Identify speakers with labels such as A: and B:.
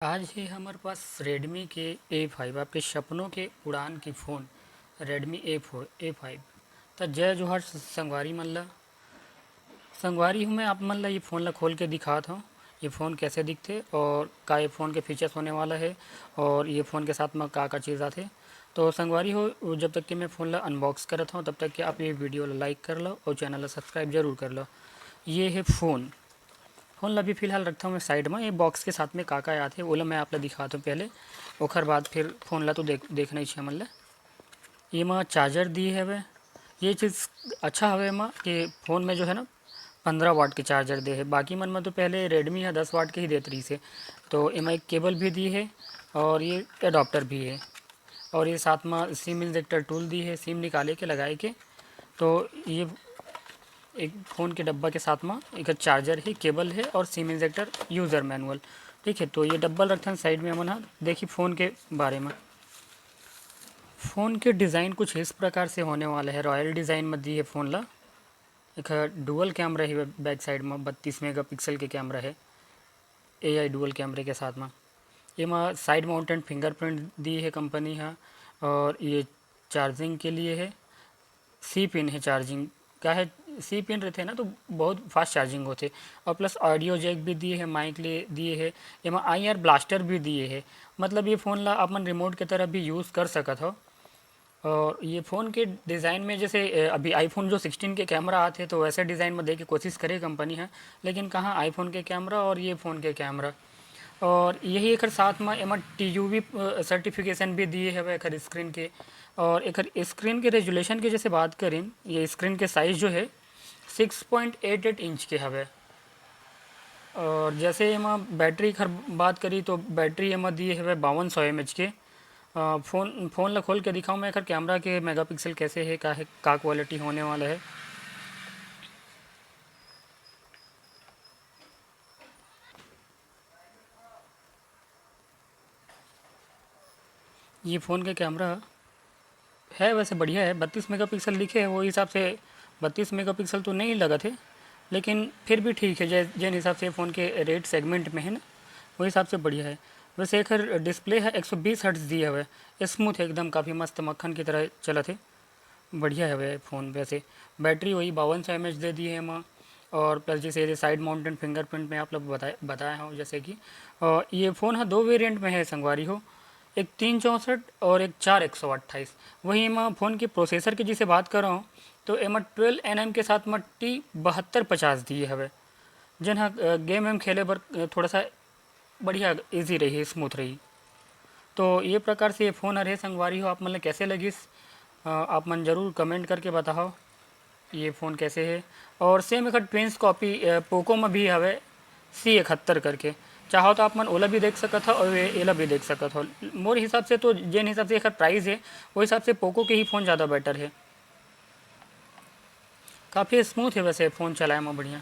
A: आज है हमारे पास रेडमी के A5 आपके सपनों के उड़ान की फ़ोन रेडमी A5 तो जय जोहर संगवारी मन ला संगवारी हूँ मैं आप मन ला ये फ़ोन ला खोल के दिखाता हूँ ये फ़ोन कैसे दिखते और का ये फ़ोन के फीचर्स होने वाला है और ये फ़ोन के साथ में का चीज़ आते। तो संगवारी हो जब तक कि मैं फ़ोन ला अनबॉक्स करता हूँ तब तक कि आप ये वीडियो ला लाइक कर लो और चैनल ला सब्सक्राइब जरूर कर लो। ये है फ़ोन फ़ोन ला भी फिलहाल रखता हूँ मैं साइड में। ये बॉक्स के साथ में का आते ओला मैं आप ला दिखाता हूँ पहले ओखर बाद फिर फ़ोन ला तो देखना ही छे मन ला। ये में चार्जर दी है वे ये चीज़ अच्छा हवे में कि फ़ोन में जो है ना 15 वाट के चार्जर दे है। बाकी मन में तो पहले रेडमी है 10 वाट के ही देती रही से। तो एम एक केबल भी दी है और ये एडाप्टर भी है और ये साथ में सिम इंजेक्टर टूल दी है सिम निकाले के लगाए के। तो ये एक फ़ोन के डब्बा के साथ में एक चार्जर है केबल है और सिम इंजेक्टर यूज़र मैनुअल। ठीक है, तो ये डब्बल रखते हैं साइड में मन। देखिए फ़ोन के बारे में फ़ोन के डिज़ाइन कुछ इस प्रकार से होने वाला है। रॉयल डिज़ाइन में दी है फ़ोन ला। एक डुअल कैमरा है बैक साइड में 32 मेगापिक्सल के कैमरा है AI डुअल कैमरे के साथ में। ये में साइड माउंटेड फिंगरप्रिंट दी है कंपनी है और ये चार्जिंग के लिए है। सी पिन है चार्जिंग का है। सी पिन रहते हैं ना तो बहुत फास्ट चार्जिंग होते। और प्लस ऑडियो जैक भी दिए है माइक लिए दिए है एमा IR ब्लास्टर भी दिए है। मतलब ये फ़ोन ला अपन रिमोट के तरह भी यूज़ कर सकत हो। और ये फ़ोन के डिज़ाइन में जैसे अभी आईफोन जो 16 के कैमरा आते तो वैसे डिज़ाइन में दे के कोशिश करे कंपनी है। लेकिन कहाँ आईफोन के कैमरा और ये फ़ोन के कैमरा और यही एक साथ में एम TUV सर्टिफिकेशन भी दिए है एक स्क्रीन के। और एक स्क्रीन के रेजुलेशन की जैसे बात करें ये स्क्रीन के साइज़ जो है 6.88 इंच के हवे। और जैसे एम बैटरी खर बात करी तो बैटरी एम दिए है 5200 mAh के। फ़ोन ला खोल के दिखाऊँ मैं कैमरा के मेगापिक्सल कैसे है का क्वालिटी होने वाला है। ये फ़ोन का कैमरा है वैसे बढ़िया है 32 मेगापिक्सल लिखे है वो हिसाब से 32 मेगापिक्सल तो नहीं लगा थे। लेकिन फिर भी ठीक है जिन हिसाब से फ़ोन के रेट सेगमेंट में है ना वो हिसाब से बढ़िया है। वैसे एक डिस्प्ले है 120 हर्ट्ज दिया हुआ है स्मूथ एकदम काफ़ी मस्त मक्खन की तरह चला थे। बढ़िया है वह फ़ोन। वैसे बैटरी वही 5200 mAh दे दी है माँ। और प्लस जैसे साइड माउंटेड फिंगरप्रिंट में आप लोग बताया हो जैसे कि ये फ़ोन है 2 वेरिएंट में है संगवारी हो। एक 364 और एक 4128। वही मैं फ़ोन के प्रोसेसर की जिसे बात कर रहा हूँ तो एम 12 nm के साथ में T7250 दिए हवे जिन हाँ गेम वेम खेले पर थोड़ा सा बढ़िया इजी रही स्मूथ रही। तो ये प्रकार से ये फ़ोन रहे संगवारी हो आप मतलब कैसे लगी आप मन ज़रूर कमेंट करके बताओ ये फ़ोन कैसे है। और सेम एक ट्विंस कॉपी पोको में भी हवे C71 करके। चाहो तो आप मन ओला भी देख सकत हो और एला भी देख सकत हो। मोर हिसाब से तो जिन हिसाब से एक प्राइस है वो हिसाब से पोको के ही फ़ोन ज़्यादा बेटर है। काफ़ी स्मूथ है वैसे फ़ोन चलाए में बढ़िया।